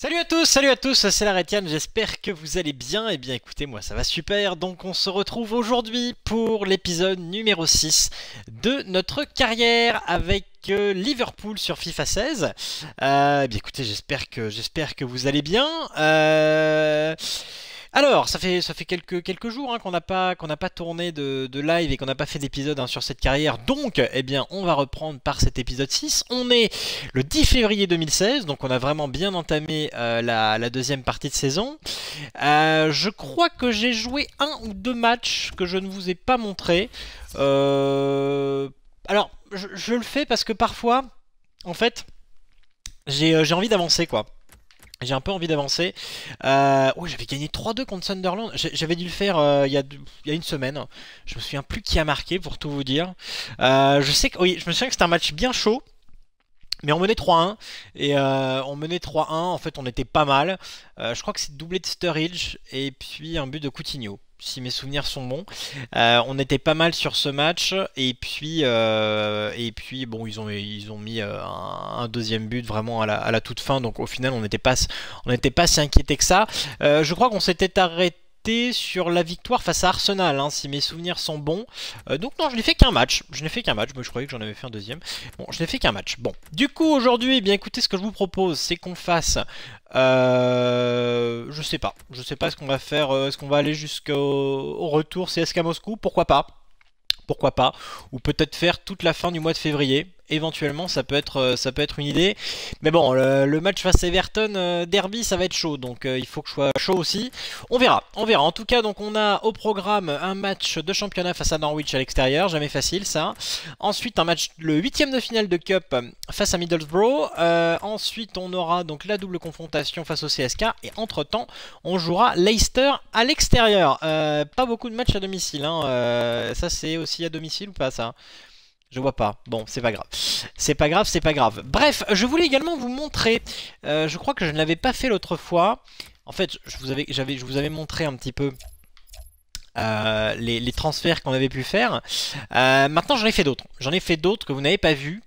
Salut à tous, c'est la Rétienne, j'espère que vous allez bien. Eh bien écoutez, moi ça va super, donc on se retrouve aujourd'hui pour l'épisode numéro 6 de notre carrière avec Liverpool sur FIFA 16. Eh bien écoutez, j'espère que vous allez bien. Alors, ça fait quelques jours hein, qu'on n'a pas tourné de live et qu'on n'a pas fait d'épisode hein, sur cette carrière. Donc, eh bien, on va reprendre par cet épisode 6. On est le 10 février 2016, donc on a vraiment bien entamé la deuxième partie de saison. Je crois que j'ai joué un ou deux matchs que je ne vous ai pas montré. Alors, je le fais parce que parfois, en fait, j'ai envie d'avancer quoi. J'ai un peu envie d'avancer. Oh, j'avais gagné 3-2 contre Sunderland. J'avais dû le faire il y a une semaine. Je me souviens plus qui a marqué pour tout vous dire. Je sais que oui, je me souviens que c'était un match bien chaud. Mais on menait 3-1 et on menait 3-1. En fait, on était pas mal. Je crois que c'est doublé de Sturridge et puis un but de Coutinho, si mes souvenirs sont bons. On était pas mal sur ce match et puis bon, ils ont mis un deuxième but vraiment à la toute fin. Donc au final, on n'était pas si inquiété que ça. Je crois qu'on s'était arrêté sur la victoire face à Arsenal, hein, si mes souvenirs sont bons. Donc non, je n'ai fait qu'un match. Moi, je croyais que j'en avais fait un deuxième. Bon, je n'ai fait qu'un match. Bon, du coup, aujourd'hui, eh bien écoutez, ce que je vous propose, c'est qu'on fasse... je sais pas. Je sais pas ce qu'on va faire. Est-ce qu'on va aller jusqu'au retour CSKA Moscou? Pourquoi pas? Pourquoi pas? Ou peut-être faire toute la fin du mois de février. Éventuellement, ça peut être une idée. Mais bon, le match face à Everton, derby, ça va être chaud. Donc il faut que je sois chaud aussi. On verra, on verra. En tout cas, donc on a au programme un match de championnat face à Norwich à l'extérieur. Jamais facile, ça. Ensuite, un match, le huitième de finale de Cup face à Middlesbrough. Ensuite, on aura donc la double confrontation face au CSK. Et entre-temps, on jouera Leicester à l'extérieur. Pas beaucoup de matchs à domicile. Hein. Ça, c'est aussi à domicile ou pas, ça? Je vois pas. Bon, c'est pas grave. C'est pas grave, c'est pas grave. Bref, je voulais également vous montrer. Je crois que je ne l'avais pas fait l'autre fois. En fait, je vous avais montré un petit peu les transferts qu'on avait pu faire. Maintenant, j'en ai fait d'autres. J'en ai fait d'autres que vous n'avez pas vus.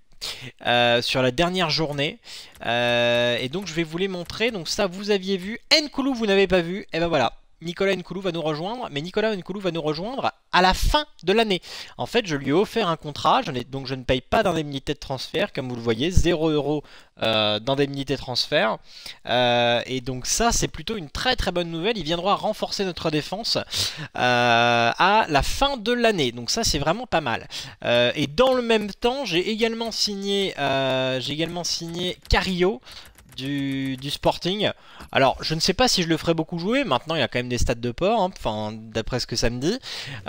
Sur la dernière journée et donc je vais vous les montrer. Donc ça vous aviez vu, Nkoulou vous n'avez pas vu, et ben voilà, Nicolas Nkoulou va nous rejoindre, mais Nicolas Nkoulou va nous rejoindre à la fin de l'année. En fait, je lui ai offert un contrat, donc je ne paye pas d'indemnité de transfert, comme vous le voyez, 0 € d'indemnité de transfert. Et donc ça, c'est plutôt une très très bonne nouvelle. Il viendra renforcer notre défense à la fin de l'année. Donc ça, c'est vraiment pas mal. Et dans le même temps, j'ai également signé Carillo du Sporting. Alors je ne sais pas si je le ferai beaucoup jouer. Maintenant il y a quand même des stats de port, hein, enfin d'après ce que ça me dit.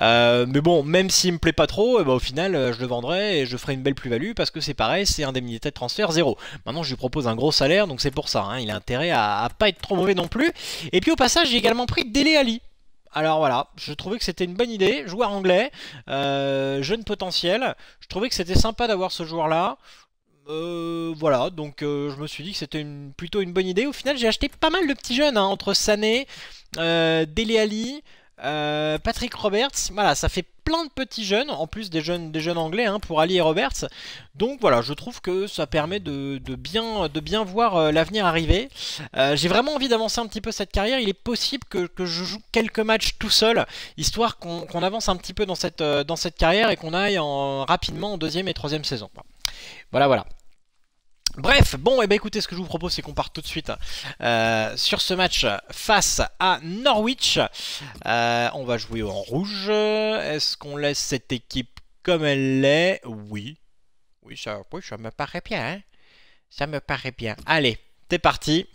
Mais bon, même s'il me plaît pas trop, au final je le vendrai et je ferai une belle plus-value parce que c'est pareil, c'est indemnité de transfert 0. Maintenant je lui propose un gros salaire, donc c'est pour ça, hein, il a intérêt à pas être trop mauvais non plus. Et puis au passage j'ai également pris Dele Alli. Alors voilà, je trouvais que c'était une bonne idée, joueur anglais, jeune potentiel. Je trouvais que c'était sympa d'avoir ce joueur là. Voilà, donc je me suis dit que c'était plutôt une bonne idée. Au final, j'ai acheté pas mal de petits jeunes, hein, entre Sané, Dele Alli, Patrick Roberts. Voilà, ça fait plein de petits jeunes, en plus des jeunes anglais hein, pour Ali et Roberts. Donc voilà, je trouve que ça permet de bien voir l'avenir arriver. J'ai vraiment envie d'avancer un petit peu cette carrière. Il est possible que je joue quelques matchs tout seul, histoire qu'on avance un petit peu dans cette carrière et qu'on aille rapidement en deuxième et troisième saison. Voilà, voilà. Bref, bon, et ben écoutez, ce que je vous propose, c'est qu'on parte tout de suite sur ce match face à Norwich. On va jouer en rouge. Est-ce qu'on laisse cette équipe comme elle est? Oui. Oui, ça me paraît bien. Hein, ça me paraît bien. Allez, c'est parti.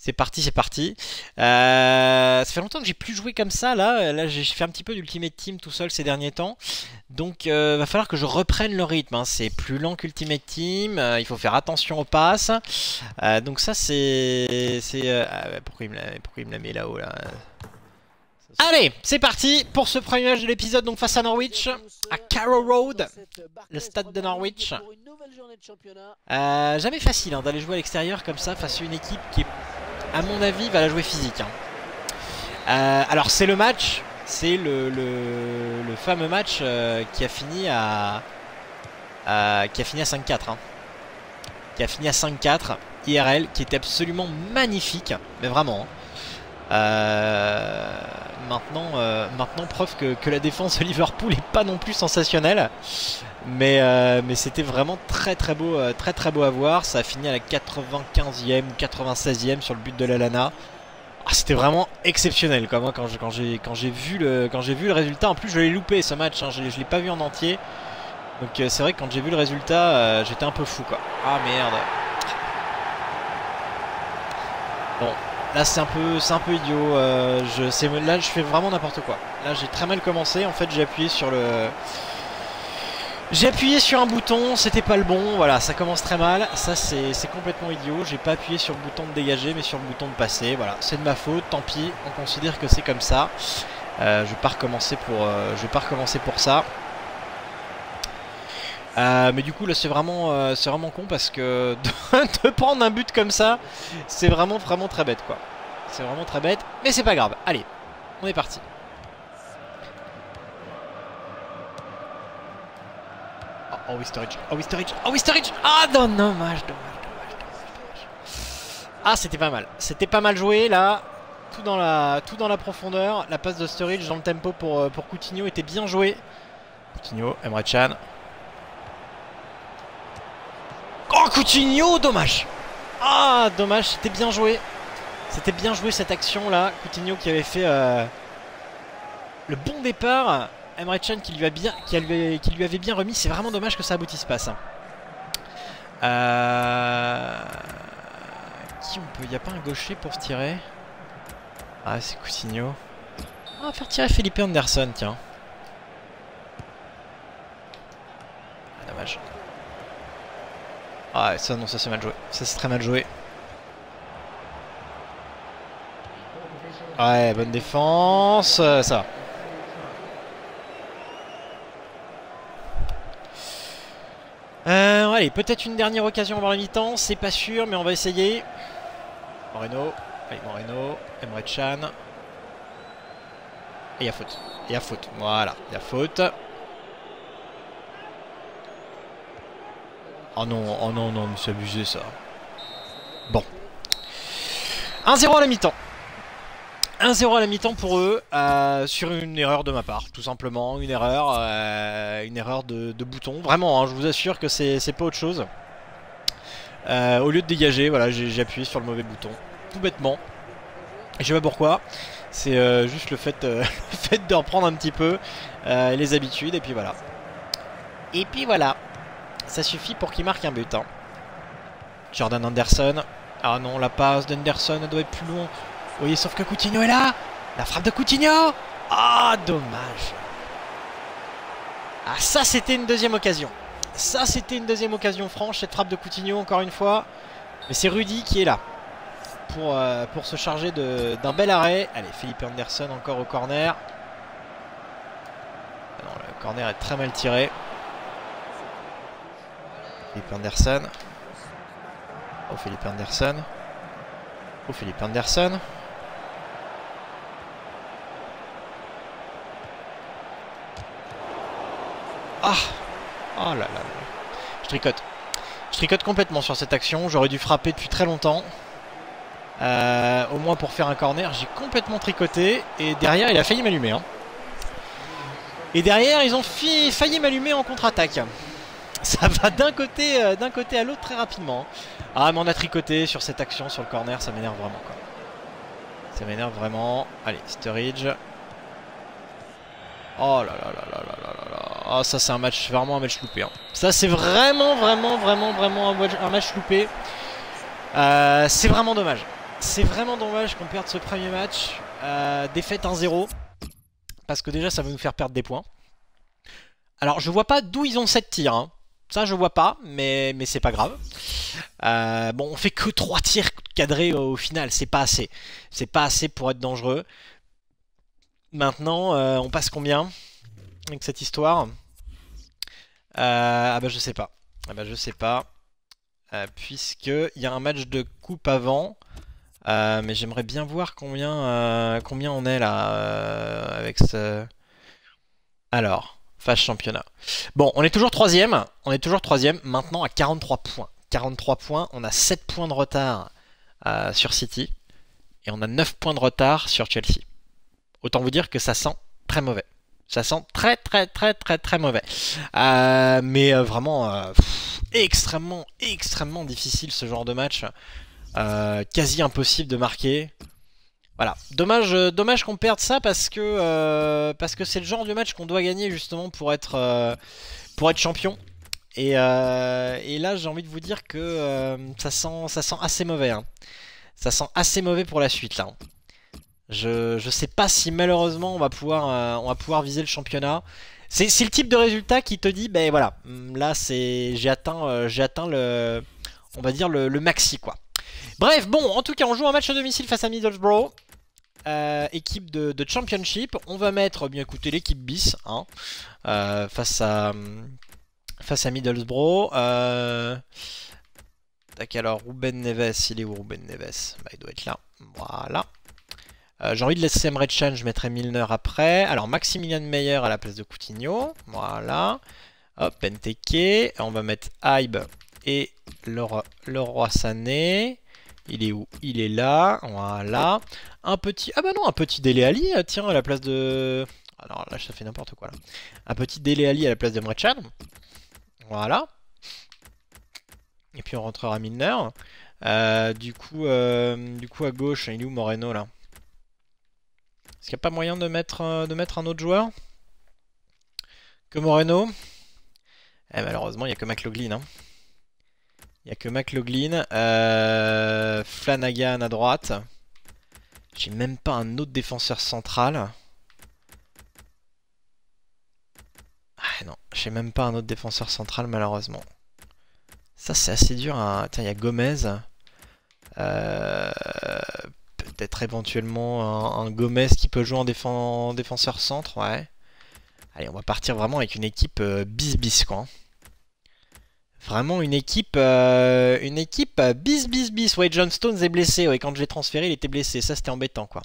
C'est parti, c'est parti. Ça fait longtemps que j'ai plus joué comme ça. Là j'ai fait un petit peu d'Ultimate Team tout seul ces derniers temps. Donc va falloir que je reprenne le rythme. Hein. C'est plus lent qu'Ultimate Team. Il faut faire attention aux passes. Donc ça c'est... pourquoi il me la met là-haut là, Allez, c'est parti pour ce premier match de l'épisode donc face à Norwich, à Carrow Road, le stade de Norwich. Jamais facile hein, d'aller jouer à l'extérieur comme ça face à une équipe qui, à mon avis, va la jouer physique. Hein. Alors c'est le match, c'est le fameux match qui a fini à 5-4. Hein. Qui a fini à 5-4. IRL qui était absolument magnifique, mais vraiment. Maintenant, preuve que la défense de Liverpool est pas non plus sensationnelle, mais c'était vraiment très beau à voir. Ça a fini à la 95e ou 96e sur le but de Lallana. Ah, c'était vraiment exceptionnel quoi, moi, quand j'ai vu le résultat. En plus, je l'ai loupé ce match, hein, je l'ai pas vu en entier. Donc c'est vrai que quand j'ai vu le résultat, j'étais un peu fou quoi. Ah merde. Bon, là c'est un peu idiot. Là je fais vraiment n'importe quoi. Là j'ai très mal commencé. En fait j'ai appuyé sur un bouton, c'était pas le bon. Voilà, ça commence très mal. Ça c'est complètement idiot. J'ai pas appuyé sur le bouton de dégager, mais sur le bouton de passer. Voilà, c'est de ma faute. Tant pis. On considère que c'est comme ça. Je vais pas recommencer pour ça. Mais du coup là c'est vraiment con parce que de prendre un but comme ça, c'est vraiment très bête quoi. C'est vraiment très bête, mais c'est pas grave. Allez, on est parti. Oh Wisterich. Ah non, dommage. Ah c'était pas mal. C'était pas mal joué là. Tout dans la profondeur. La passe de Sturridge dans le tempo pour Coutinho était bien joué. Coutinho, Emre Can. Oh Coutinho, dommage. Ah dommage, c'était bien joué. C'était bien joué cette action là. Coutinho qui avait fait le bon départ. Emre Can qui lui avait bien remis. C'est vraiment dommage que ça aboutisse pas ça. Qui on peut? Il n'y a pas un gaucher pour se tirer? Ah c'est Coutinho. On va faire tirer Felipe Anderson tiens. Ah, dommage. Ah ça non, ça c'est mal joué. Ça c'est très mal joué. Ouais, bonne défense, ça va. Allez, peut-être une dernière occasion avant la mi-temps, c'est pas sûr, mais on va essayer. Moreno, allez Moreno, Emre Can. Et il y a faute. Voilà, il y a faute. Oh non, mais c'est abusé ça. Bon. 1-0 à la mi-temps. 1-0 à la mi-temps pour eux, sur une erreur de ma part, tout simplement. Une erreur de bouton. Vraiment, hein, je vous assure que c'est pas autre chose. Au lieu de dégager, voilà, j'ai appuyé sur le mauvais bouton. Tout bêtement. Je sais pas pourquoi. C'est juste le fait de reprendre un petit peu les habitudes, et puis voilà. Ça suffit pour qu'il marque un but. Hein. Jordan Anderson. Ah non, la passe d'Anderson, elle doit être plus loin. Vous voyez, sauf que Coutinho est là. La frappe de Coutinho. Ah, dommage. Ah, ça, c'était une deuxième occasion. Ça, c'était une deuxième occasion franche, cette frappe de Coutinho, encore une fois. Mais c'est Rudy qui est là pour se charger d'un bel arrêt. Allez, Felipe Anderson encore au corner. Ah non, le corner est très mal tiré. Felipe Anderson. Oh, Felipe Anderson. Oh, Felipe Anderson. Ah. Oh là là là. Je tricote complètement sur cette action. J'aurais dû frapper depuis très longtemps. Au moins pour faire un corner. J'ai complètement tricoté. Et derrière, il a failli m'allumer. Hein. Et derrière, ils ont failli m'allumer en contre-attaque. Ça va d'un côté à l'autre très rapidement. Ah, mais on a tricoté sur cette action, sur le corner. Ça m'énerve vraiment, quoi. Ça m'énerve vraiment. Allez, Sturridge. Oh là là là là là là là. Ah, ça c'est vraiment un match loupé. Hein. Ça c'est vraiment un match loupé. C'est vraiment dommage. C'est vraiment dommage qu'on perde ce premier match. Défaite 1-0. Parce que déjà ça va nous faire perdre des points. Alors je vois pas d'où ils ont 7 tirs. Hein. Ça je vois pas, mais c'est pas grave. Bon, on fait que 3 tirs cadrés au final. C'est pas assez. C'est pas assez pour être dangereux. Maintenant, on passe combien avec cette histoire? Ah bah je sais pas. Ah bah je sais pas. Puisqu'il y a un match de coupe avant. Mais j'aimerais bien voir combien on est là avec ce... Alors, phase championnat. Bon, on est toujours troisième. On est toujours troisième. Maintenant à 43 points. 43 points. On a 7 points de retard sur City. Et on a 9 points de retard sur Chelsea. Autant vous dire que ça sent très mauvais. Ça sent très mauvais. Mais vraiment extrêmement difficile ce genre de match. Quasi impossible de marquer. Voilà, dommage qu'on perde ça parce que c'est le genre de match qu'on doit gagner justement pour être champion. Et là j'ai envie de vous dire que ça sent assez mauvais. Hein. Ça sent assez mauvais pour la suite là. Je sais pas si malheureusement on va pouvoir viser le championnat. C'est le type de résultat qui te dit ben voilà, là j'ai atteint le, on va dire le maxi quoi. Bref, bon, en tout cas on joue un match à domicile face à Middlesbrough. Équipe de Championship. On va mettre, bien écoutez, l'équipe bis hein, face à Middlesbrough. Tac, alors Ruben Neves, il est où Ruben Neves? Bah, il doit être là. Voilà. J'ai envie de laisser Emre Can, je mettrai Milner après. Alors Maximilian Meyer à la place de Coutinho. Voilà. Hop, Benteke. On va mettre Aib et Leroy Sané. Il est où? Il est là, voilà. Un petit... Ah bah non, un petit Dele Alli, tiens, à la place de... Alors là, ça fait n'importe quoi, là. Un petit Dele Alli à la place de Emre Can. Voilà. Et puis on rentrera Milner. Du coup, à gauche, il est où Moreno, là? Est-ce qu'il n'y a pas moyen de mettre un autre joueur que Moreno? Eh, malheureusement, il n'y a que McLaughlin, hein. Il n'y a que McLaughlin. Flanagan à droite. J'ai même pas un autre défenseur central. Ah non, j'ai même pas un autre défenseur central malheureusement. Ça c'est assez dur. Hein. Tiens, il y a Gomez. Peut-être éventuellement un Gomez qui peut jouer en défenseur centre. Ouais. Allez, on va partir vraiment avec une équipe bis quoi. Vraiment une équipe bis. Ouais, John Stones est blessé. Ouais, quand je l'ai transféré, il était blessé. Ça, c'était embêtant, quoi.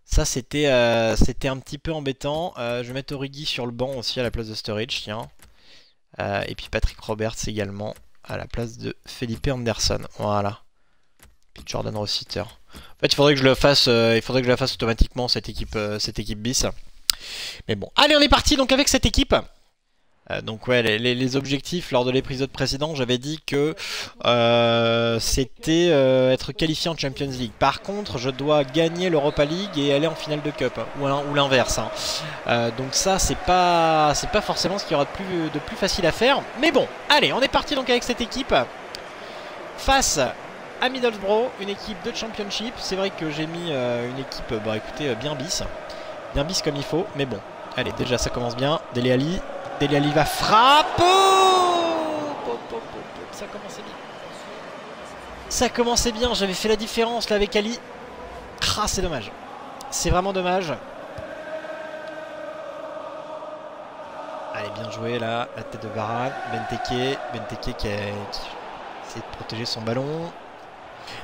Ça, c'était un petit peu embêtant. Je vais mettre Origi sur le banc aussi à la place de Sturridge, tiens. Et puis Patrick Roberts également à la place de Felipe Anderson. Voilà. Puis Jordan Rossiter. En fait, il faudrait que je le fasse. Automatiquement cette équipe bis. Mais bon, allez, on est parti donc avec cette équipe. Donc ouais, les objectifs lors de l'épisode précédent, j'avais dit que c'était être qualifié en Champions League. Par contre, je dois gagner l'Europa League et aller en finale de Cup, hein, ou l'inverse. Hein. Donc ça, c'est pas forcément ce qu'il y aura de plus facile à faire. Mais bon, allez, on est parti donc avec cette équipe face à Middlesbrough, une équipe de Championship. C'est vrai que j'ai mis une équipe, bah écoutez, bien bis comme il faut. Mais bon, allez, déjà ça commence bien. Dele Alli. Dele Alli va frapper. Ça commençait bien. Ça commençait bien. J'avais fait la différence là avec Ali. Ah, c'est dommage. C'est vraiment dommage. Allez, bien joué là. La tête de Varane. Benteke qui essaie de protéger son ballon.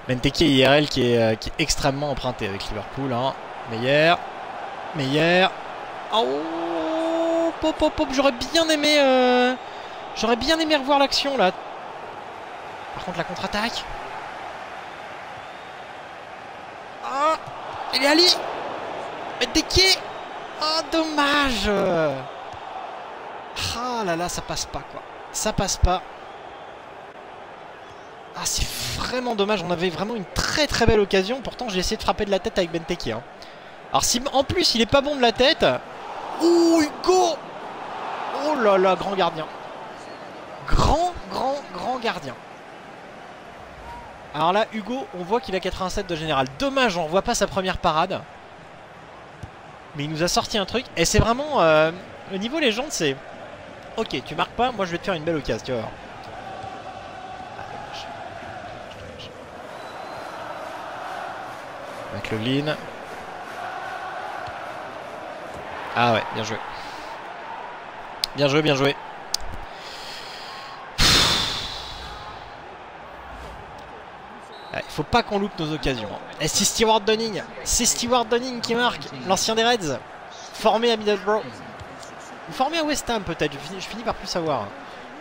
Benteke IRL qui est extrêmement emprunté avec Liverpool. Hein. Meyer. Oh, j'aurais bien aimé revoir l'action là. Par contre la contre-attaque. Ah, il est Ali. Benteke. Ah, dommage. Ah là là, ça passe pas quoi. Ça passe pas. Ah, c'est vraiment dommage. On avait vraiment une très belle occasion. Pourtant j'ai essayé de frapper de la tête avec Benteke. Hein. Alors si en plus il est pas bon de la tête. Ouh, Hugo. Oh là là, grand gardien. Grand gardien. Alors là, Hugo, on voit qu'il a 87 de général. Dommage, on voit pas sa première parade. Mais il nous a sorti un truc. Et c'est vraiment... au niveau légende, c'est... Ok, tu marques pas, moi je vais te faire une belle occasion, tu vas voir. McLaughlin. Ah ouais, bien joué. Bien joué. Il faut pas qu'on loupe nos occasions. Et c'est Stewart Dunning. C'est Stewart Dunning qui marque. L'ancien des Reds. Formé à Middlesbrough. Ou formé à West Ham peut-être. Je finis par plus savoir.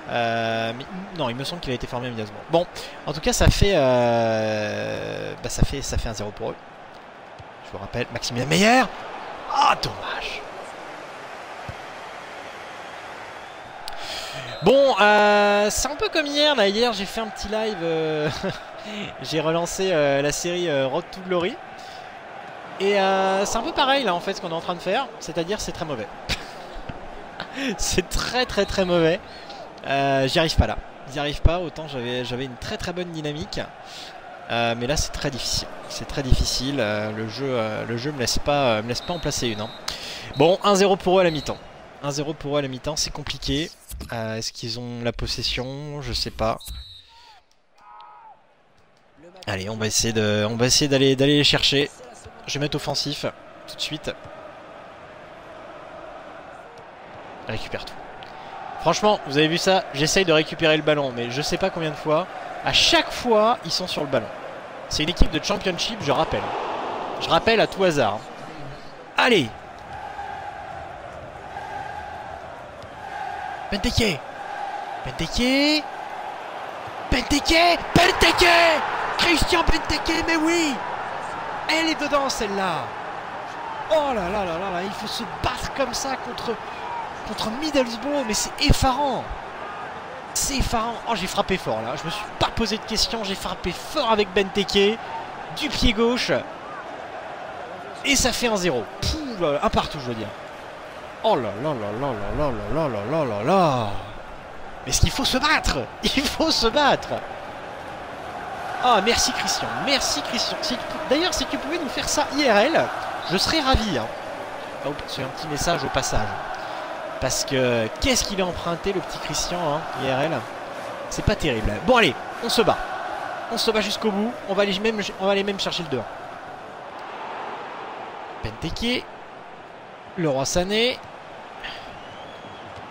Non, il me semble qu'il a été formé à Middlesbrough. Bon, en tout cas, ça fait 1-0 pour eux. Je vous rappelle, Maximilien Meyer. Ah, dommage. Bon, c'est un peu comme hier. Là, hier, j'ai fait un petit live. J'ai relancé la série Road to Glory. Et c'est un peu pareil là en fait ce qu'on est en train de faire. C'est-à-dire c'est très mauvais. C'est très mauvais. J'y arrive pas là. J'y arrive pas. Autant j'avais une très bonne dynamique. Mais là c'est très difficile. C'est très difficile. Le jeu me laisse pas en placer une. Hein. Bon, 1-0 pour eux à la mi-temps. 1-0 pour eux à la mi-temps, c'est compliqué. Est-ce qu'ils ont la possession? Je sais pas. Allez, on va essayer d'aller les chercher. Je vais mettre offensif tout de suite. Je récupère tout. Franchement, vous avez vu ça? J'essaye de récupérer le ballon, mais je sais pas combien de fois. À chaque fois, ils sont sur le ballon. C'est une équipe de championship, je rappelle. Je rappelle à tout hasard. Allez! Benteke! Benteke! Benteke! Benteke! Christian Benteke, mais oui! Elle est dedans celle-là! Oh là là là là là, il faut se battre comme ça contre Middlesbrough, mais c'est effarant! C'est effarant! Oh, j'ai frappé fort là, je me suis pas posé de questions, j'ai frappé fort avec Benteke, du pied gauche, et ça fait 1-0. Un partout, je veux dire. Oh là là là là là là là là là là là! Est-ce qu'il faut se battre? Il faut se battre! Ah, merci Christian, merci Christian. D'ailleurs, si tu pouvais nous faire ça IRL, je serais ravi. Hein. Oh, c'est un petit message au passage. Parce que qu'est-ce qu'il a emprunté le petit Christian, hein, IRL? C'est pas terrible. Bon allez, on se bat. On se bat jusqu'au bout. On va aller même chercher le 2-1. Benteke. Leroy Sané.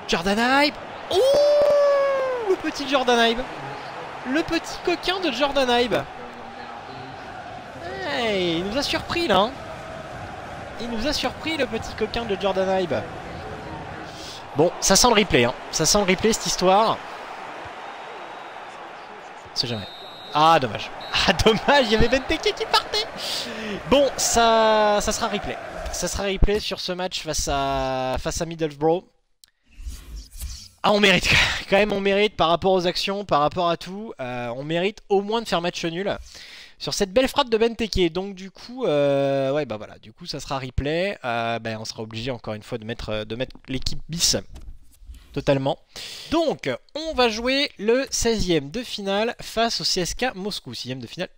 Jordan Ibe. Ouh, le petit Jordan Ibe. Le petit coquin de Jordan Ibe. Hey, il nous a surpris là. Hein. Il nous a surpris le petit coquin de Jordan Ibe. Bon, ça sent le replay. Hein. Ça sent le replay cette histoire. C'est jamais. Ah, dommage. Ah, dommage, il y avait Benteke qui partait. Bon, ça sera replay. Ça sera replay sur ce match face à Middlesbrough. Ah, on mérite quand même, on mérite par rapport aux actions, par rapport à tout, on mérite au moins de faire match nul sur cette belle frappe de Benteke. Donc du coup, ouais bah voilà, du coup ça sera replay. On sera obligé encore une fois de mettre l'équipe bis totalement. Donc on va jouer le 16e de finale face au CSKA Moscou, 6e de finale.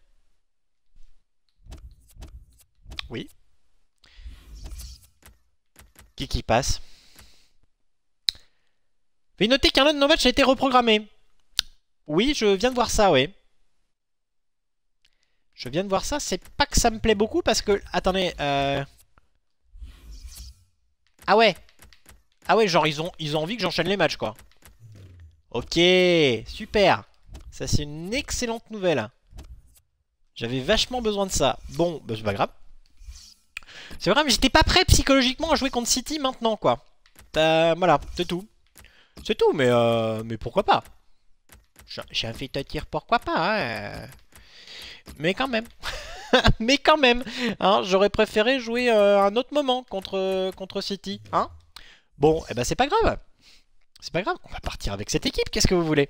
Oui. Qui passe? Veuillez noter qu'un de nos matchs a été reprogrammé. Oui, je viens de voir ça, oui. Je viens de voir ça, c'est pas que ça me plaît beaucoup parce que... Attendez, Ah ouais. Ah ouais, genre ils ont envie que j'enchaîne les matchs, quoi. Ok, super. Ça, c'est une excellente nouvelle. J'avais vachement besoin de ça. Bon, bah, c'est pas grave. C'est vrai, mais j'étais pas prêt psychologiquement à jouer contre City maintenant, quoi. Voilà, c'est tout. C'est tout, mais pourquoi pas? J'ai un fait à tir, pourquoi pas, hein. Mais quand même. Mais quand même, hein, j'aurais préféré jouer un autre moment contre City, hein. Bon, eh ben c'est pas grave. C'est pas grave, on va partir avec cette équipe, qu'est-ce que vous voulez?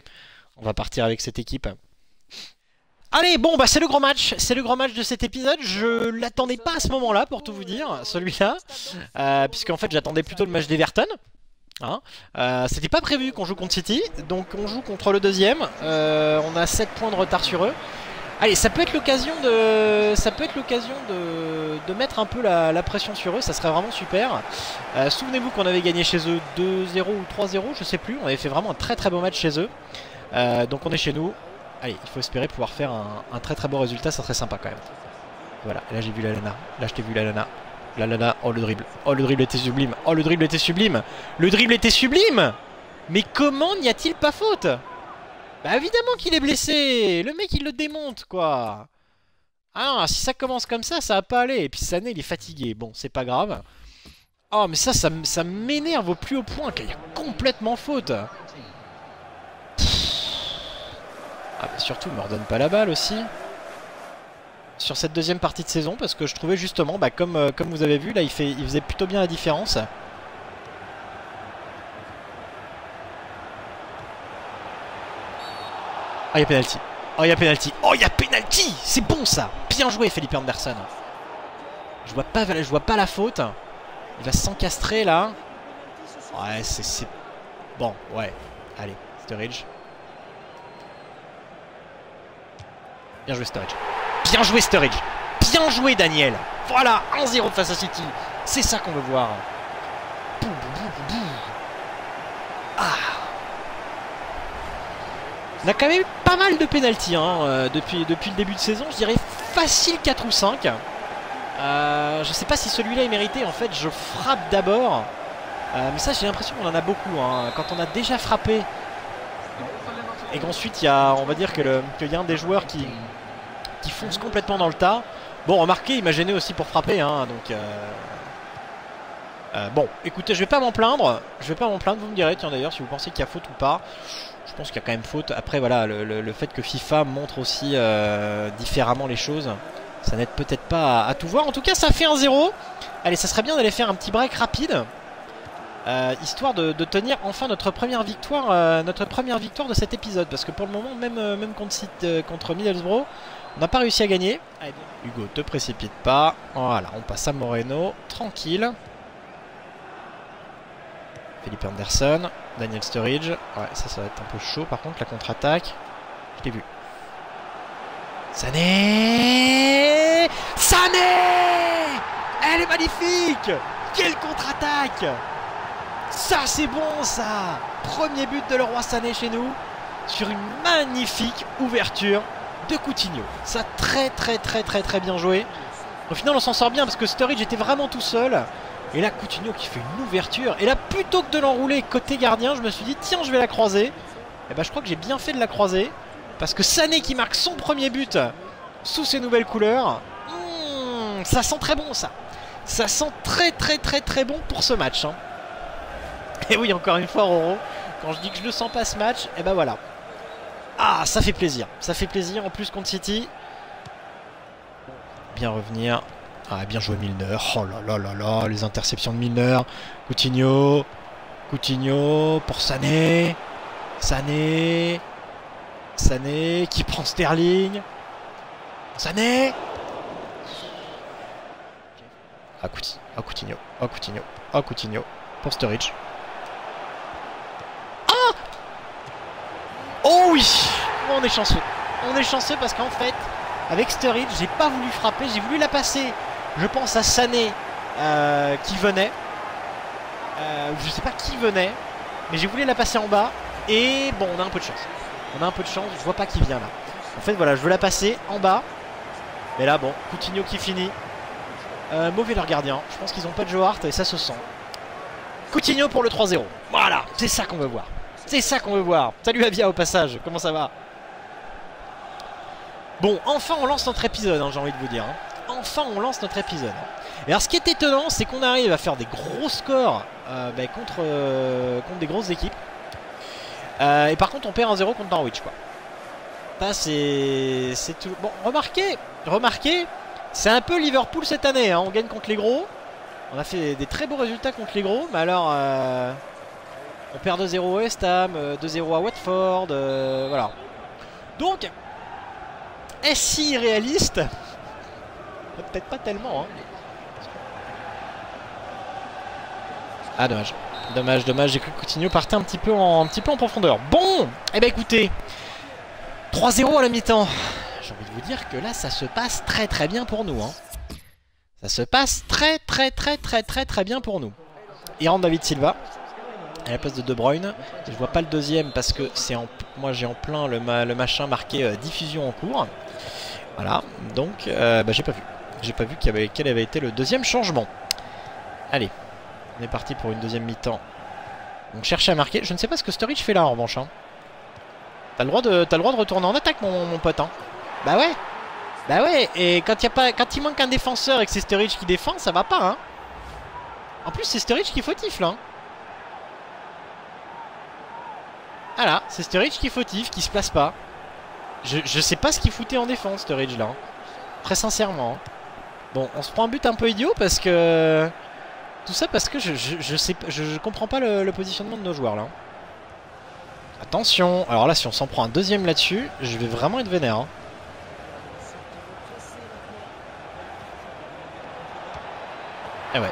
On va partir avec cette équipe. Allez, bon, bah c'est le grand match. C'est le grand match de cet épisode. Je l'attendais pas à ce moment-là, pour tout vous dire, celui-là. Puisqu'en fait, j'attendais plutôt le match d'Everton. Hein. C'était pas prévu qu'on joue contre City. Donc on joue contre le deuxième. On a 7 points de retard sur eux. Allez, ça peut être l'occasion de mettre un peu la pression sur eux. Ça serait vraiment super. Souvenez-vous qu'on avait gagné chez eux 2-0 ou 3-0, je sais plus. On avait fait vraiment un très beau match chez eux. Donc on est chez nous. Allez, il faut espérer pouvoir faire un très beau résultat, ça serait sympa quand même. Voilà, là j'ai vu la Lana. Là je t'ai vu la Lana. La Lana, oh le dribble. Oh le dribble était sublime. Oh le dribble était sublime. Le dribble était sublime. Mais comment n'y a-t-il pas faute? Bah évidemment qu'il est blessé. Le mec il le démonte quoi. Ah, si ça commence comme ça va pas aller. Et puis Sané il est fatigué. Bon, c'est pas grave. Oh mais ça m'énerve au plus haut point qu'il y a complètement faute. Ah, surtout, il me redonne pas la balle aussi. Sur cette deuxième partie de saison, parce que je trouvais justement, bah, comme vous avez vu, là, il faisait plutôt bien la différence. Ah, il y a penalty. Oh, il y a penalty. Oh, il y a penalty. C'est bon, ça. Bien joué, Felipe Anderson. Je vois pas la faute. Il va s'encastrer, là. Ouais, c'est... Bon, ouais. Allez, Sturridge. Bien joué, Sturridge. Bien joué, Sturridge. Bien joué, Daniel. Voilà, 1-0 face à City. C'est ça qu'on veut voir. Ah. On a quand même eu pas mal de pénaltys depuis le début de saison. Je dirais facile 4 ou 5. Je sais pas si celui-là est mérité. En fait, je frappe d'abord. Mais ça, j'ai l'impression qu'on en a beaucoup. Quand on a déjà frappé et qu'ensuite, il y a, on va dire qu'il y a un des joueurs qui fonce complètement dans le tas. Bon, remarquez, il m'a gêné aussi pour frapper. Donc, bon, écoutez, je vais pas m'en plaindre. Vous me direz, tiens d'ailleurs, si vous pensez qu'il y a faute ou pas. Je pense qu'il y a quand même faute. Après, voilà, le fait que FIFA montre aussi différemment les choses, ça n'aide peut-être pas à tout voir. En tout cas, ça fait 1-0. Allez, ça serait bien d'aller faire un petit break rapide. Histoire de tenir enfin notre première victoire de cet épisode. Parce que pour le moment, même contre Middlesbrough, on n'a pas réussi à gagner. Allez, Hugo, te précipite pas. Voilà, on passe à Moreno. Tranquille. Felipe Anderson. Daniel Sturridge. Ouais, ça va être un peu chaud. Par contre, la contre-attaque, je l'ai vu. Sané. Elle est magnifique. Quelle contre-attaque. Ça, c'est bon, ça. Premier but de Leroy Sané chez nous. Sur une magnifique ouverture de Coutinho. Ça, très bien joué. Au final, on s'en sort bien parce que Sturridge était vraiment tout seul. Et là, Coutinho qui fait une ouverture. Et là, plutôt que de l'enrouler côté gardien, je me suis dit, tiens, je vais la croiser. Et ben, je crois que j'ai bien fait de la croiser. Parce que Sané qui marque son premier but sous ses nouvelles couleurs. Ça sent très bon, ça. Ça sent très bon pour ce match. Et oui, encore une fois, Roro, quand je dis que je ne sens pas ce match, et ben voilà. Ah, ça fait plaisir. Ça fait plaisir, en plus contre City. Bien revenir. Ah, bien joué Milner. Oh là, les interceptions de Milner. Coutinho pour Sané. Sané qui prend Sterling. Sané. Coutinho pour Sturridge. Ah. Oh oui. On est chanceux. Parce qu'en fait, avec Sturridge, j'ai pas voulu frapper, j'ai voulu la passer. Je pense à Sané qui venait. Je sais pas qui venait, mais j'ai voulu la passer en bas. Et bon, on a un peu de chance. Je vois pas qui vient là. En fait, voilà, je veux la passer en bas. Mais là, bon, Coutinho qui finit. Mauvais leur gardien. Je pense qu'ils ont pas de Joe Hart et ça se sent. Coutinho pour le 3-0. Voilà, c'est ça qu'on veut voir. Salut Avia au passage, comment ça va? Bon, enfin on lance notre épisode, j'ai envie de vous dire. Enfin on lance notre épisode. Et alors ce qui est étonnant, c'est qu'on arrive à faire des gros scores contre des grosses équipes. Et par contre on perd 1-0 contre Norwich, quoi. Ça c'est tout. Bon, remarquez, c'est un peu Liverpool cette année, on gagne contre les gros. On a fait des très beaux résultats contre les gros, mais alors on perd 2-0 à West Ham, 2-0 à Watford, voilà. Donc, est-ce si réaliste? Peut-être pas tellement. Ah, dommage. J'ai cru que Coutinho partait un petit peu en profondeur. Bon, eh ben écoutez, 3-0 à la mi-temps. J'ai envie de vous dire que là, ça se passe très bien pour nous. Ça se passe très bien pour nous. Il rentre David Silva à la place de De Bruyne. Je vois pas le deuxième parce que c'est moi j'ai en plein le machin marqué diffusion en cours. Voilà, donc j'ai pas vu quel avait été le deuxième changement. Allez, on est parti pour une deuxième mi-temps. Donc chercher à marquer. Je ne sais pas ce que Sturridge fait là en revanche. T'as le droit de retourner en attaque mon pote. Bah ouais, et quand il manque un défenseur et que c'est Sturridge qui défend, ça va pas. En plus c'est Sturridge qui est fautif là. Voilà, c'est Sturridge qui est fautif, qui se place pas. Je sais pas ce qu'il foutait en défense, Sturridge là. Très sincèrement. Bon, on se prend un but un peu idiot parce que... Tout ça parce que je comprends pas le positionnement de nos joueurs là. Attention. Alors là, si on s'en prend un deuxième là-dessus, je vais vraiment être vénère. Hein. Eh ouais.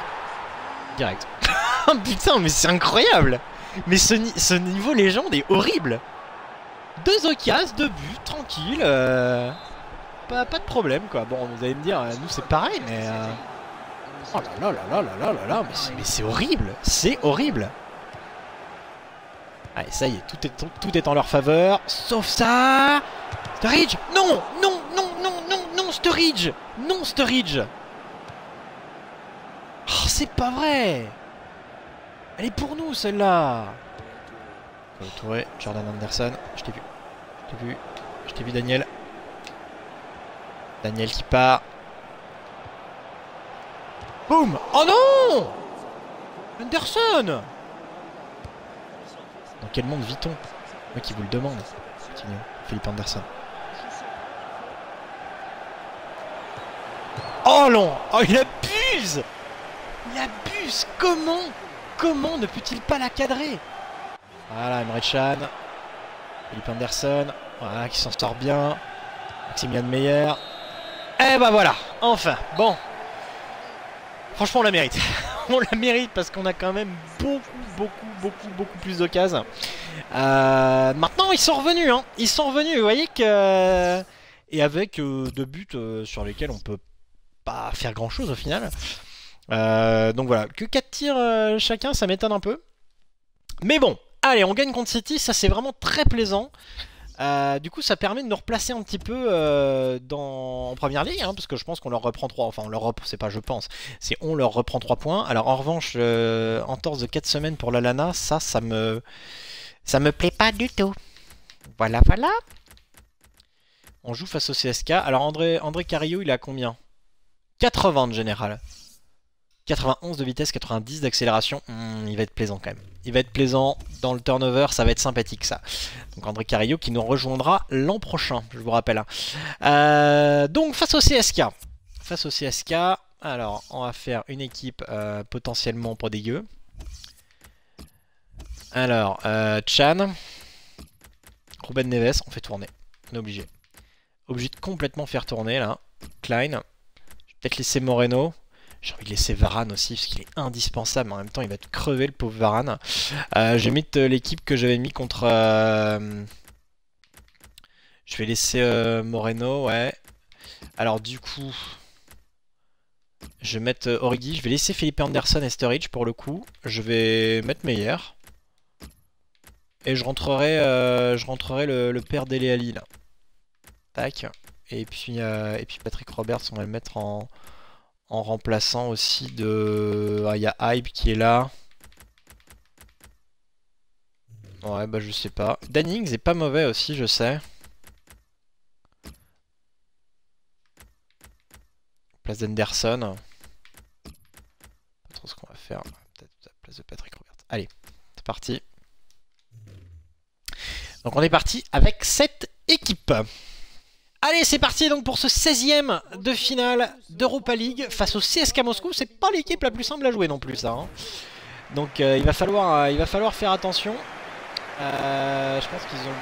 Direct. Putain, mais c'est incroyable. Mais ce niveau légende est horrible. 2 occasions, 2 buts, tranquille. Pas de problème quoi. Bon, vous allez me dire, nous c'est pareil, mais... Oh là là là là là là là, mais c'est horrible. C'est horrible. Allez, ça y est, tout est en leur faveur. Sauf ça. Sturridge. Non, non, non, non, non, non, Sturridge. Non, Sturridge. Oh, c'est pas vrai. Elle est pour nous, celle-là. Touré, Jordan Anderson. Je t'ai vu. Je t'ai vu. Je t'ai vu, Daniel. Daniel qui part. Boum. Oh non, Anderson. Dans quel monde vit-on? Moi qui vous le demande. Continue. Philippe Anderson. Oh non. Oh, il abuse. Il abuse. Comment ne peut-il pas la cadrer? Voilà, Emre Can. Philippe Anderson. Voilà, qui s'en sort bien. Maximilian Meyer. Et bah voilà. Enfin. Bon. Franchement, on la mérite. On la mérite parce qu'on a quand même beaucoup plus d'occasions. Maintenant, ils sont revenus. Hein. Ils sont revenus. Vous voyez que... Et avec 2 buts sur lesquels on peut pas faire grand-chose au final. Donc voilà. Que 4 tirs chacun, ça m'étonne un peu. Mais bon. Allez, on gagne contre City. Ça, c'est vraiment très plaisant. Du coup, ça permet de nous replacer un petit peu en première ligue, hein, parce que je pense qu'on leur reprend 3. Enfin, c'est pas je pense, c'est on leur reprend 3 points. Alors en revanche, entorse de 4 semaines pour la Lana, ça me plaît pas du tout. Voilà. On joue face au CSK. Alors André Carrillo, il a combien? 80 de général. 91 de vitesse, 90 d'accélération. Il va être plaisant quand même. Il va être plaisant dans le turnover, ça va être sympathique ça. Donc André Carrillo qui nous rejoindra l'an prochain, je vous rappelle. Donc face au CSK. Face au CSK, alors on va faire une équipe potentiellement pas dégueu. Alors, Chan. Ruben Neves, on fait tourner. On est obligé. Obligé de complètement faire tourner là. Klein. Je vais peut-être laisser Moreno. J'ai envie de laisser Varane aussi parce qu'il est indispensable. En même temps, il va être crevé le pauvre Varane. J'ai mis l'équipe que j'avais mis contre... Je vais laisser Moreno, ouais. Alors du coup... Je vais mettre Origi. Je vais laisser Philippe Anderson et Sturridge pour le coup. Je vais mettre Meyer. Et je rentrerai le père Dele Alli là. Tac. Et puis Patrick Roberts, on va le mettre en remplaçant aussi de... Ah, il y a Hype qui est là. Ouais, bah je sais pas. Dannings est pas mauvais aussi, je sais. Place d'Henderson. Pas trop ce qu'on va faire. Peut-être la place de Patrick Roberts. Allez, c'est parti. Donc on est parti avec cette équipe. Allez, c'est parti donc pour ce 16e de finale d'Europa League face au CSKA Moscou. C'est pas l'équipe la plus simple à jouer non plus, ça. Hein. Donc il va falloir faire attention. Je pense qu'ils ont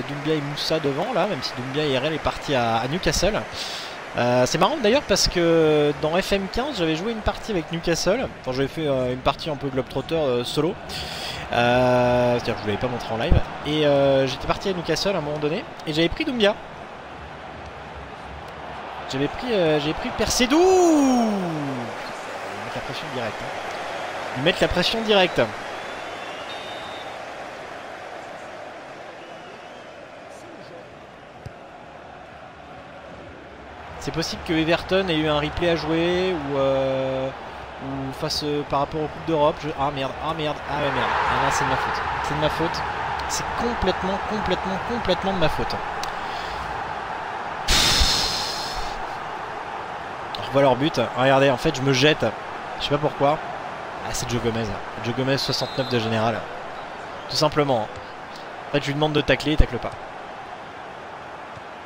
Doumbia et Moussa devant là, même si Doumbia IRL est parti à Newcastle. C'est marrant d'ailleurs parce que dans FM15 j'avais joué une partie avec Newcastle. Enfin j'avais fait une partie un peu Globetrotter solo. C'est-à-dire que je vous l'avais pas montré en live. Et j'étais parti à Newcastle à un moment donné et j'avais pris Doumbia. J'ai pris Percedou. Ils mettent la pression directe. Hein. Ils mettent la pression directe. C'est possible que Everton ait eu un replay à jouer ou face par rapport aux Coupes d'Europe. Ah merde, ah ouais merde. Ah là c'est de ma faute. C'est de ma faute. C'est complètement de ma faute. Voilà leur but. Regardez, en fait, je me jette. Je sais pas pourquoi. Ah, c'est Joe Gomez. Joe Gomez, 69 de général. Tout simplement. En fait, je lui demande de tacler, il tacle pas.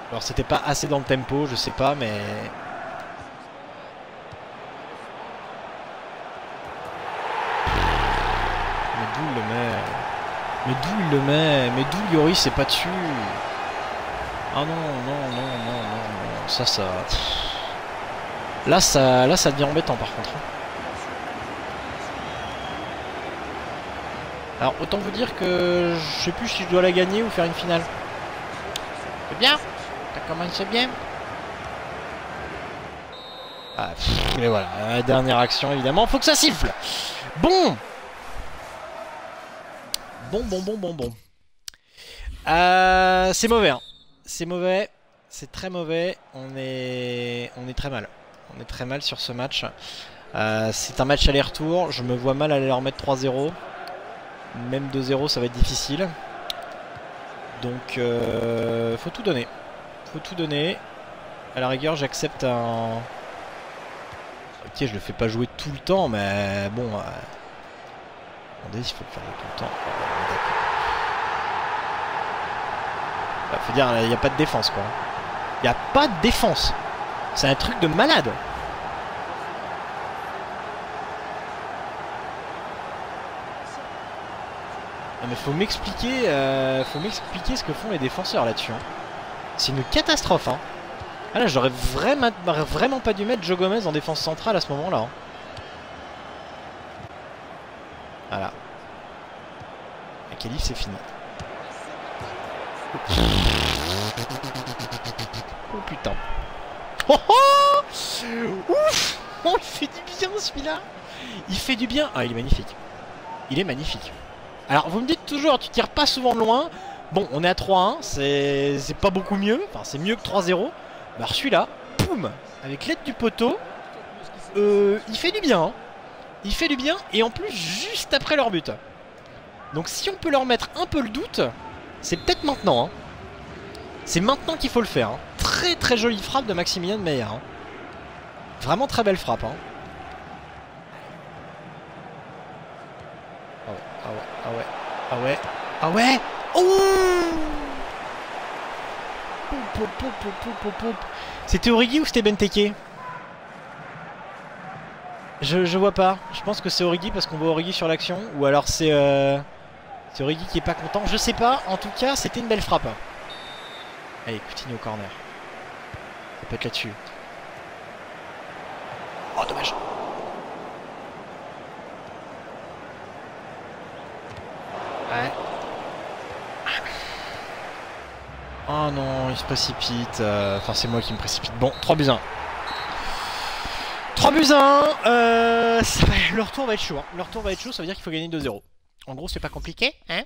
Alors c'était pas assez dans le tempo, je sais pas, mais... Mais d'où il le met? Mais d'où il le met? Mais d'où Lloris c'est pas dessus? Ah non, non, non, non, non, non. Ça... Là, ça devient embêtant par contre. Alors, autant vous dire que je sais plus si je dois la gagner ou faire une finale. C'est bien. Ça commence bien. Ah, et voilà, la dernière action évidemment, faut que ça siffle. Bon. Bon. C'est mauvais, hein. C'est mauvais. C'est très mauvais. On est très mal. On est très mal sur ce match. C'est un match aller-retour. Je me vois mal aller leur mettre 3-0. Même 2-0, ça va être difficile. Donc, faut tout donner. Faut tout donner. À la rigueur, j'accepte un... Ok, je le fais pas jouer tout le temps, mais bon... Attendez, il faut le faire jouer tout le temps. Bah, faut dire, il n'y a pas de défense, quoi. Il n'y a pas de défense. C'est un truc de malade. Non, mais faut m'expliquer ce que font les défenseurs là-dessus. Hein. C'est une catastrophe. Hein. Ah là, j'aurais vraiment pas dû mettre Joe Gomez en défense centrale à ce moment-là. Hein. Voilà. La qualif, c'est fini. Oh putain. Oh oh ouf. Oh, il fait du bien celui-là. Il fait du bien. Ah, il est magnifique. Il est magnifique. Alors, vous me dites toujours, tu tires pas souvent de loin. Bon, on est à 3-1. C'est pas beaucoup mieux. Enfin, c'est mieux que 3-0. Alors, celui-là, poum, avec l'aide du poteau, il fait du bien. Hein. Il fait du bien. Et en plus, juste après leur but. Donc, si on peut leur mettre un peu le doute, c'est peut-être maintenant. Hein. C'est maintenant qu'il faut le faire. Hein. Très très jolie frappe de Maximilian Meyer. Hein. Vraiment très belle frappe. Hein. Ah ouais. Oh c'était Origi ou c'était Benteke? Je vois pas. Je pense que c'est Origi parce qu'on voit Origi sur l'action. Ou alors c'est Origi qui est pas content. Je sais pas. En tout cas, c'était une belle frappe. Allez, Coutinho au corner. Ça peut être là-dessus. Oh, dommage. Ouais. Oh non, il se précipite. Enfin, c'est moi qui me précipite. Bon, 3-1. 3-1. Le retour va être chaud. Hein. Le retour va être chaud, ça veut dire qu'il faut gagner 2-0. En gros, c'est pas compliqué. Hein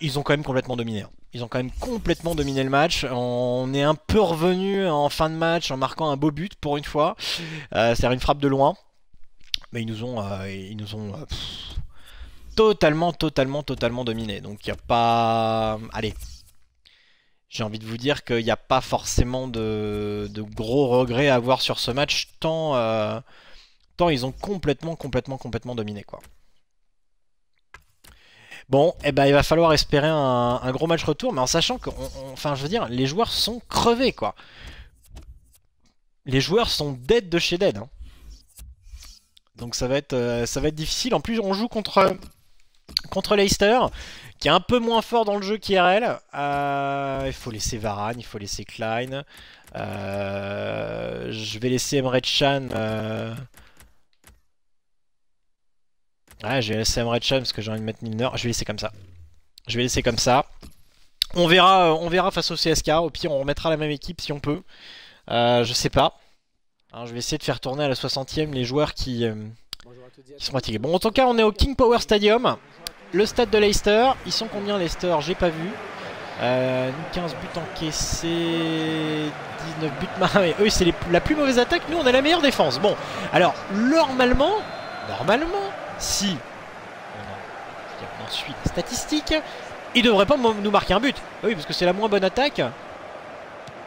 ils ont quand même complètement dominé. Hein. Ils ont quand même complètement dominé le match. On est un peu revenu en fin de match en marquant un beau but pour une fois. C'est-à-dire une frappe de loin. Mais ils nous ont totalement dominé. Donc il n'y a pas... Allez. J'ai envie de vous dire qu'il n'y a pas forcément de gros regrets à avoir sur ce match, tant ils ont complètement dominé, quoi. Bon, eh ben, il va falloir espérer un gros match retour, mais en sachant que, enfin, je veux dire, les joueurs sont crevés, quoi. Les joueurs sont dead de chez dead. Hein. Donc ça va être difficile. En plus, on joue contre Leicester, qui est un peu moins fort dans le jeu qu'IRL. Il faut laisser Varane, il faut laisser Klein. Je vais laisser Emre Can. Ouais, je vais laisser Emre Can parce que j'ai envie de mettre Milner. Je vais laisser comme ça. Je vais laisser comme ça. On verra face au CSK. Au pire, on remettra la même équipe si on peut. Je sais pas. Alors, je vais essayer de faire tourner à la 60e les joueurs qui sont fatigués. Bon, en tout cas, on est au King Power Stadium. Le stade de Leicester, ils sont combien Leicester? J'ai pas vu. 15 buts encaissés, 19 buts marqués. Eux, c'est la plus mauvaise attaque. Nous, on a la meilleure défense. Bon, alors, normalement, si on suit les statistiques, ils devraient pas nous marquer un but. Oui, parce que c'est la moins bonne attaque.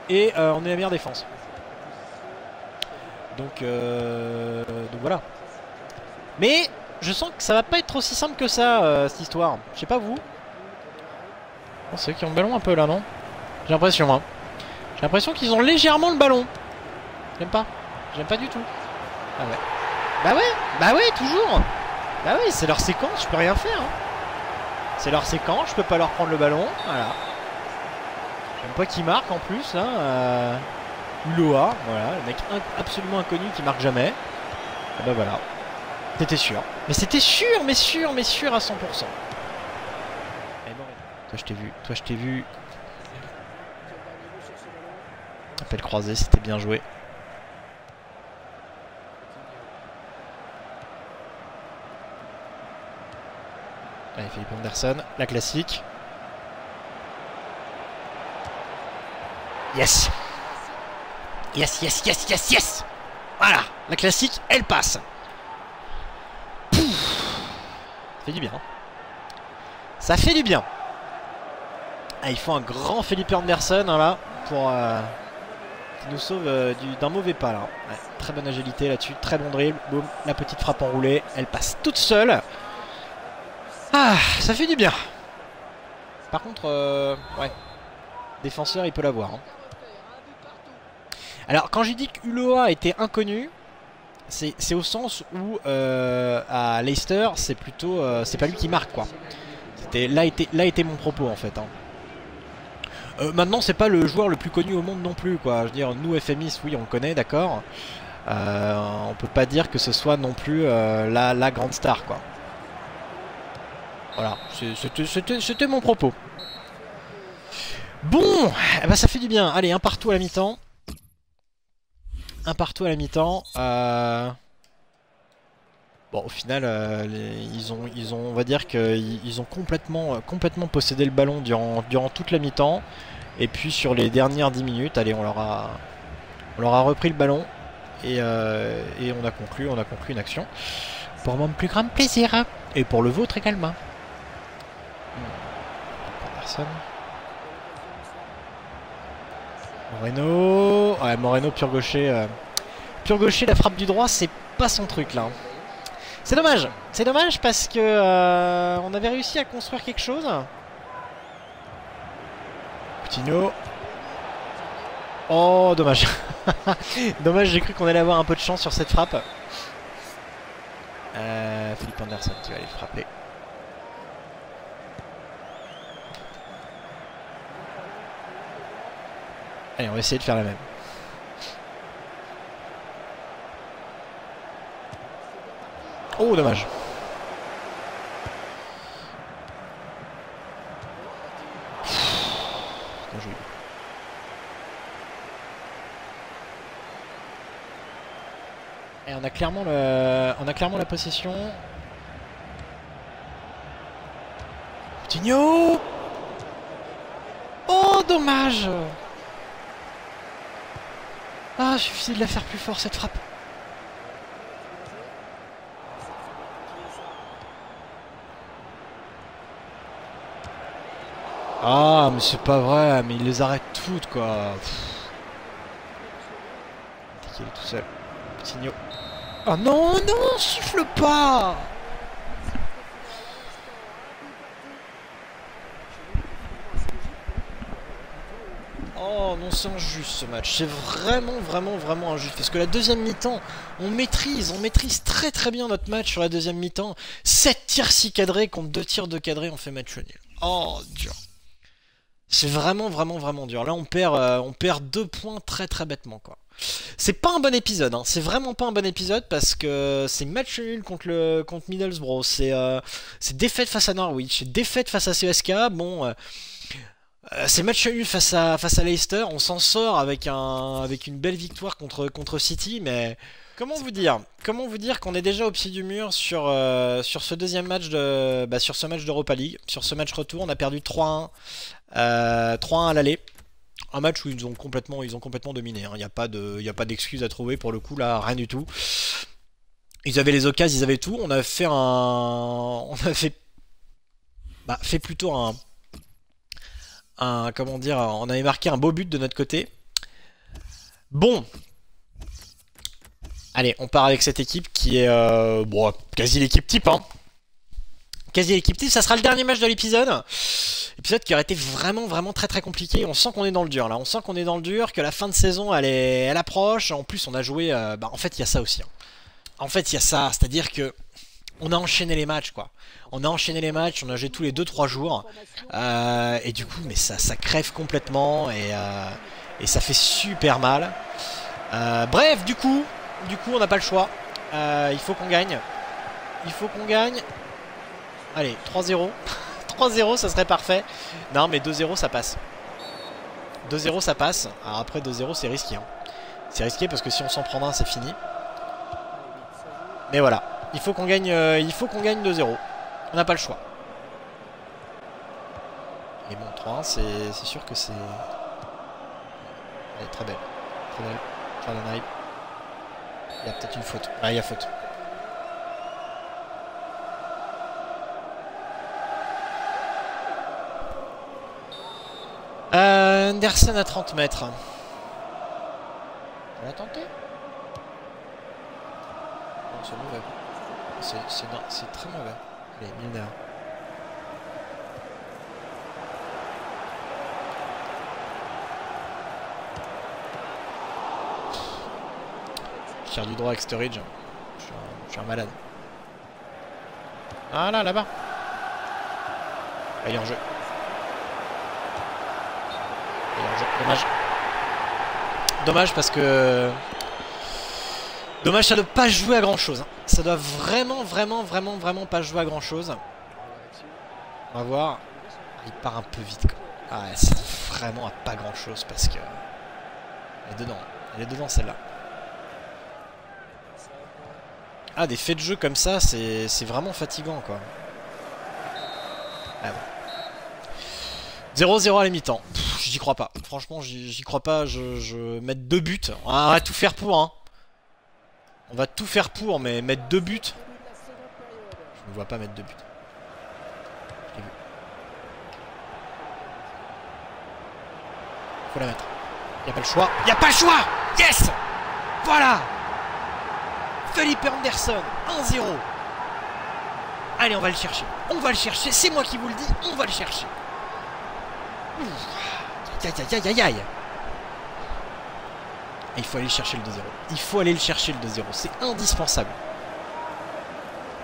Et on est la meilleure défense. Donc voilà. Mais... je sens que ça va pas être aussi simple que ça, cette histoire. Je sais pas vous. Oh, c'est eux qui ont le ballon un peu là, non? J'ai l'impression, hein. l'impression qu'ils ont légèrement le ballon. J'aime pas. J'aime pas du tout. Ah ouais. Bah ouais, toujours. Bah ouais, c'est leur séquence, je peux rien faire. Hein. C'est leur séquence, je peux pas leur prendre le ballon. Voilà. J'aime pas qui marque en plus, là. Uloa, voilà, le mec absolument inconnu qui marque jamais. Et bah voilà. C'était sûr. Mais c'était sûr à 100%. Toi je t'ai vu. Appel croisé, c'était bien joué. Allez, Philippe Anderson, la classique. Yes! Yes! Voilà, la classique, elle passe. Pouf. Ça fait du bien. Ça fait du bien. Ah, il faut un grand Philippe Anderson hein, là pour qui nous sauve d'un mauvais pas là. Ouais, très bonne agilité là-dessus, très bon dribble. Boum, la petite frappe enroulée, elle passe toute seule. Ah, ça fait du bien. Par contre, ouais, défenseur, il peut l'avoir. Hein. Alors, quand j'ai dit que Uloa était inconnu, c'est au sens où à Leicester, c'est plutôt, c'est pas lui qui marque quoi. Là était mon propos en fait. Hein. Maintenant, c'est pas le joueur le plus connu au monde non plus quoi. Je veux dire, nous FMIS, oui, on le connaît, d'accord. On peut pas dire que ce soit non plus la grande star quoi. Voilà, c'était mon propos. Bon, eh ben ça fait du bien. Allez, un partout à la mi-temps. Un partout à la mi-temps. Bon, au final, ils ont, on va dire qu'ils ont complètement possédé le ballon durant toute la mi-temps. Et puis sur les dernières 10 minutes, allez, on leur a repris le ballon et on a conclu une action. Pour mon plus grand plaisir et pour le vôtre également. Personne. Moreno. Ouais, Moreno, pur gaucher. Pur gaucher, la frappe du droit, c'est pas son truc là. C'est dommage. C'est dommage parce que on avait réussi à construire quelque chose. Coutinho. Oh, dommage. Dommage, j'ai cru qu'on allait avoir un peu de chance sur cette frappe. Philippe Anderson qui va aller le frapper. Allez, on va essayer de faire la même. Oh, dommage. Bien joué. Et on a clairement la possession. Coutinho. Oh, dommage. Ah, il suffisait de la faire plus fort cette frappe. Ah, mais c'est pas vrai, mais il les arrête toutes quoi. Il est tout seul. Coutinho. Oh non, non, souffle pas. Oh non, c'est injuste ce match. C'est vraiment injuste. Parce que la deuxième mi-temps, on maîtrise très bien notre match sur la deuxième mi-temps. 7 tirs 6 cadrés contre 2 tirs 2 cadrés, on fait match nul. Oh, dur. C'est vraiment dur. Là, on perd 2 points très bêtement, quoi. C'est pas un bon épisode, hein. C'est vraiment pas un bon épisode parce que c'est match nul contre Middlesbrough. C'est défaite face à Norwich, c'est défaite face à CSK. Bon, c'est match nul face à Leicester. On s'en sort avec une belle victoire contre City, mais comment vous dire qu'on est déjà au pied du mur sur ce deuxième match sur ce match d'Europa League, sur ce match retour. On a perdu 3-1 à l'aller. Un match où ils ont complètement dominé. Il n'y a pas d'excuses à trouver pour le coup là, rien du tout. Ils avaient les occasions, ils avaient tout. On a fait plutôt comment dire, on avait marqué un beau but de notre côté. Bon. Allez, on part avec cette équipe qui est quasi l'équipe type, hein. quasi équipe type. Ça sera le dernier match de l'épisode. Épisode qui aurait été vraiment très compliqué. On sent qu'on est dans le dur là. On sent qu'on est dans le dur, que la fin de saison elle approche. En plus on a joué... en fait il y a ça aussi. Hein. En fait il y a ça. C'est-à-dire que on a enchaîné les matchs quoi. On a enchaîné les matchs. On a joué tous les 2-3 jours. Et du coup mais ça crève complètement. Et ça fait super mal. Bref du coup on n'a pas le choix. Il faut qu'on gagne. Il faut qu'on gagne. Allez 3-0. 3-0 ça serait parfait. Non mais 2-0 ça passe. 2-0 ça passe. Alors après 2-0 c'est risqué hein. C'est risqué parce que si on s'en prend un c'est fini. Mais voilà. Il faut qu'on gagne 2-0. On n'a pas le choix. Et bon 3-1 c'est sûr que c'est... Elle est très belle. Très belle. Jordan Hive. Il y a peut-être une faute. Ah il y a faute. Anderson à 30 mètres. On l'a tenté. C'est mauvais. C'est très mauvais. Allez, Milner. Je tire du droit avec Sturridge. Je suis un malade. Ah là, là-bas. Ah, il est en jeu. Dommage. Dommage parce que... Dommage, ça doit pas jouer à grand chose. Hein. Ça doit vraiment pas jouer à grand chose. On va voir. Il part un peu vite. Quoi. Ah ouais, c'est vraiment à pas grand chose parce que... Elle est dedans. Elle est dedans celle-là. Ah, des faits de jeu comme ça, c'est vraiment fatigant quoi. Ah bon. 0-0 à la mi-temps. J'y crois pas. Franchement, j'y crois pas. Je mettre 2 buts. On va tout faire pour, hein. On va tout faire pour, mais mettre 2 buts. Je ne vois pas mettre 2 buts. Je l'ai vu. Faut la mettre. Y a pas le choix. Y a pas le choix. Yes. Voilà. Felipe Anderson. 1-0. Allez, on va le chercher. On va le chercher. C'est moi qui vous le dis. On va le chercher. Aïe. Il faut aller chercher le 2-0. Il faut aller le chercher le 2-0. C'est indispensable.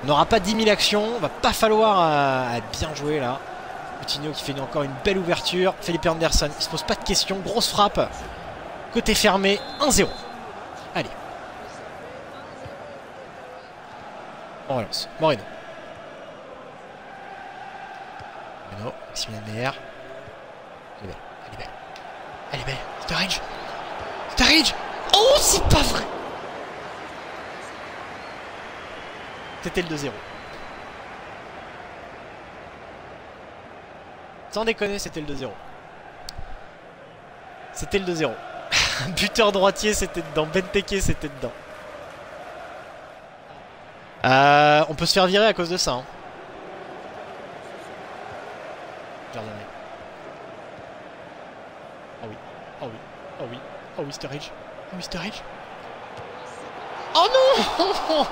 On n'aura pas 10 000 actions. Va pas falloir bien jouer là. Coutinho qui fait encore une belle ouverture. Felipe Anderson, il se pose pas de questions. Grosse frappe. Côté fermé. 1-0. Allez. On relance. Moreno. Maximilien Meyer. Elle est belle. Elle est belle. Elle est belle. Sturridge. Sturridge. Oh, c'est pas vrai. C'était le 2-0. Sans déconner, c'était le 2-0. C'était le 2-0. Buteur droitier, c'était dedans. Benteke, c'était dedans. On peut se faire virer à cause de ça. Hein. Jordan. Oh oui. Oh oui. Oh oui. Oh oui, Sturridge. Oh oui, Sturridge. Oh non.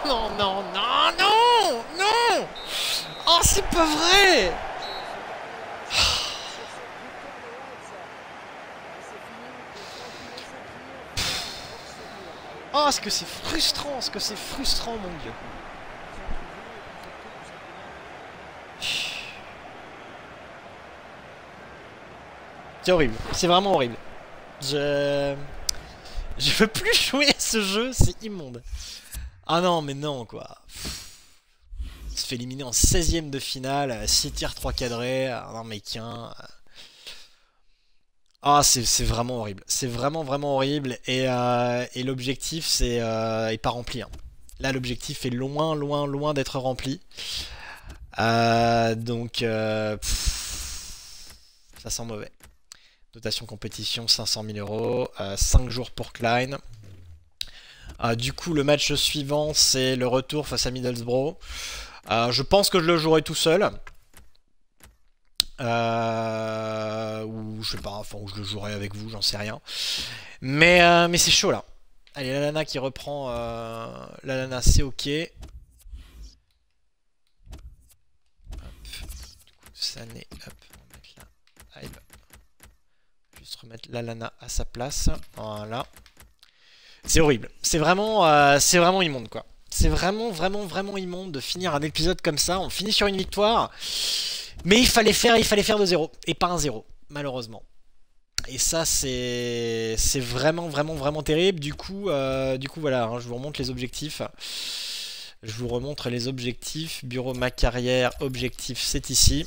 Non, non, non, non, non. Oh, c'est pas vrai. Oh, ce que c'est frustrant, mon Dieu. C'est horrible, c'est vraiment horrible. Je veux plus jouer à ce jeu, c'est immonde. Ah non, mais non, quoi. On se fait éliminer en 16ème de finale, 6 tirs, 3 cadrés, un Mequin. Ah, c'est vraiment horrible. C'est vraiment horrible. Et l'objectif, est pas rempli. Hein. Là, l'objectif est loin d'être rempli. Donc, ça sent mauvais. Dotation compétition, 500 000 euros. 5 jours pour Klein. Du coup, le match suivant, c'est le retour face à Middlesbrough. Je pense que je le jouerai tout seul. Ou je sais pas, enfin, ou je le jouerai avec vous, j'en sais rien. Mais c'est chaud là. Allez, Lallana qui reprend. Lallana, c'est ok. Sané, hop, on va mettre là. Hybe. Juste remettre Lallana à sa place. Voilà. C'est horrible. C'est vraiment immonde, quoi. C'est vraiment immonde de finir un épisode comme ça. On finit sur une victoire. Mais il fallait faire 2-0. Et pas un 0, malheureusement. Et ça, c'est vraiment terrible. Du coup voilà, hein, je vous remonte les objectifs. Je vous remontre les objectifs. Bureau ma carrière, objectif, c'est ici.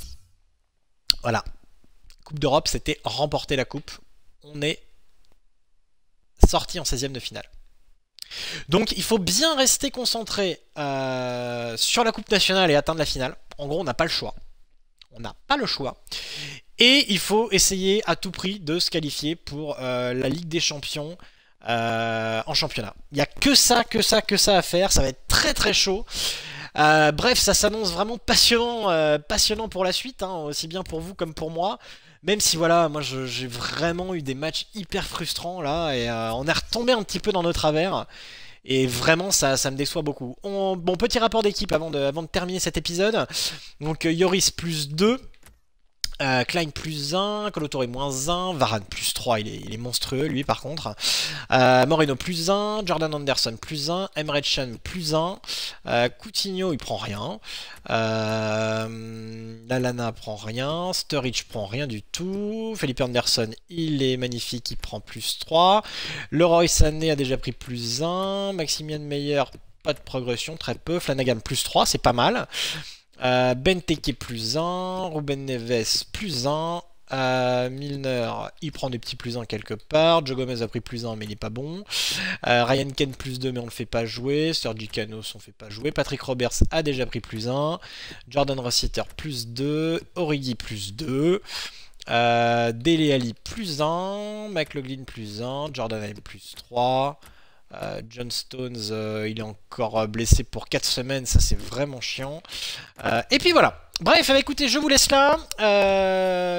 Voilà. Coupe d'Europe, c'était remporter la coupe. On est sorti en 16e de finale. Donc il faut bien rester concentré sur la coupe nationale et atteindre la finale. En gros, on n'a pas le choix. On n'a pas le choix. Et il faut essayer à tout prix de se qualifier pour la Ligue des Champions en championnat. Il n'y a que ça à faire. Ça va être très chaud. Bref, ça s'annonce vraiment passionnant pour la suite, hein, aussi bien pour vous comme pour moi. Même si voilà, moi j'ai vraiment eu des matchs hyper frustrants là, et on est retombé un petit peu dans nos travers. Et vraiment, ça me déçoit beaucoup. Bon, petit rapport d'équipe avant de terminer cet épisode. Donc, Yoris plus 2. Klein plus 1, Colo Touré moins 1, Varane plus 3, il est monstrueux lui par contre. Moreno plus 1, Jordan Anderson plus 1, Emre Can plus 1, Coutinho il prend rien, Lallana prend rien, Sturridge prend rien du tout, Felipe Anderson il est magnifique, il prend plus 3, Leroy Sané a déjà pris plus 1, Maximian Meyer pas de progression, très peu, Flanagan plus 3, c'est pas mal. Benteke plus 1, Ruben Neves plus 1, Milner il prend des petits plus 1 quelque part, Joe Gomez a pris plus 1 mais il est pas bon, Ryan Kane plus 2 mais on le fait pas jouer, Sergi Canos on fait pas jouer, Patrick Roberts a déjà pris plus 1, Jordan Rossiter plus 2, Origi plus 2, Dele Alli plus 1, McLaughlin plus 1, Jordan Ayew plus 3, John Stones, il est encore blessé pour 4 semaines, ça c'est vraiment chiant. Et puis voilà. Bref, écoutez, je vous laisse là.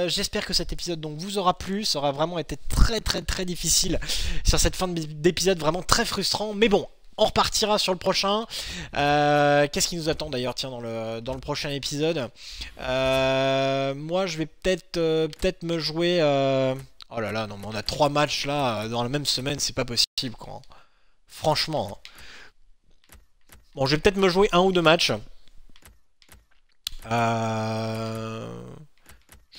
J'espère que cet épisode donc vous aura plu. Ça aura vraiment été très difficile sur cette fin d'épisode, vraiment très frustrant. Mais bon, on repartira sur le prochain. Qu'est-ce qui nous attend d'ailleurs, tiens, dans le prochain épisode. Moi, je vais peut-être me jouer. Oh là là, non, mais on a 3 matchs là dans la même semaine, c'est pas possible quoi. Franchement. Bon, je vais peut-être me jouer 1 ou 2 matchs.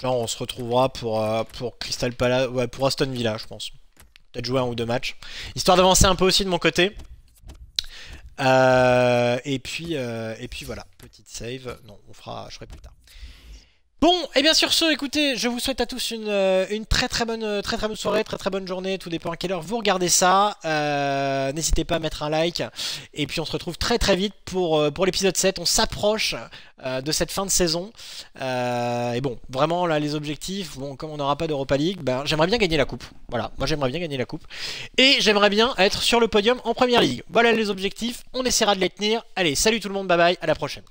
Genre, on se retrouvera pour Crystal Palace, ouais, pour Aston Villa, je pense. Peut-être jouer 1 ou 2 matchs. Histoire d'avancer un peu aussi de mon côté. Et puis voilà, petite save. Non, je ferai plus tard. Bon, et bien sur ce, écoutez, je vous souhaite à tous une très bonne soirée, très bonne journée, tout dépend à quelle heure vous regardez ça. N'hésitez pas à mettre un like, et puis on se retrouve très vite pour l'épisode 7. On s'approche de cette fin de saison. Et bon, vraiment là, les objectifs, bon, comme on n'aura pas d'Europa League, ben, j'aimerais bien gagner la coupe. Voilà, moi j'aimerais bien gagner la coupe. Et j'aimerais bien être sur le podium en Première Ligue. Voilà les objectifs, on essaiera de les tenir. Allez, salut tout le monde, bye bye, à la prochaine.